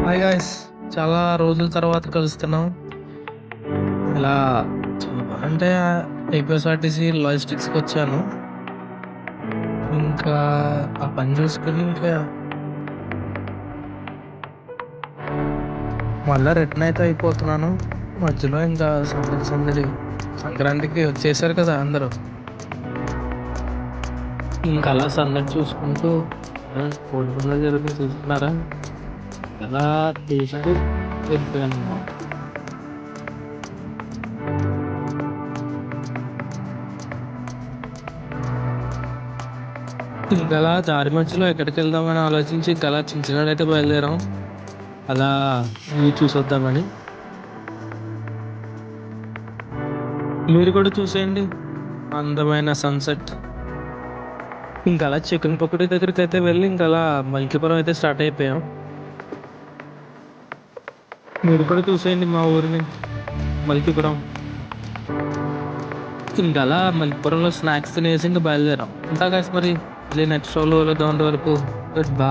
Hi guys! చాలా రోజుల తర్వాత కలుస్తున్నాం. ఇలా అంటే ఏపీఎస్ఆర్టీసీ లాజిస్టిక్స్‌కొచ్చాను. ఇంకా ఆ పని చూసుకొని ఇంకా మళ్ళా రిటర్న్ అయితే అయిపోతున్నాను. మధ్యలో ఇంకా సందడి సంక్రాంతికి వచ్చేసారు కదా అందరూ. ఇంకా అలా సందడి చూసుకుంటూ కోడిపందాలు జరుగుతాయి చూస్తున్నారా? అలా చూస్తూ వెళ్ళిపోయాను. ఇంకలా దారి మధ్యలో ఎక్కడికెళ్దామని ఆలోచించి ఇంకలా చించినాడైతే బయలుదేరాం. అలా వ్యూ చూసొద్దామని. మీరు కూడా చూసేయండి అందమైన సన్‌సెట్. ఇంకలా చికెన్ పకోడీ దగ్గరికైతే వెళ్ళి ఇంకలా మల్కీపురం అయితే స్టార్ట్ అయిపోయాం. మీరు కూడా చూసేయండి మా ఊరిని మల్కీపురం. ఇంకలా మల్కీపురంలో స్నాక్స్ తినేసి ఇంక బయలుదేరాం. ఇంకా గైస్ మరి మళ్ళీ నెక్స్ట్ షోలో కలుద్దాం. అంతవరకు గుడ్ బై.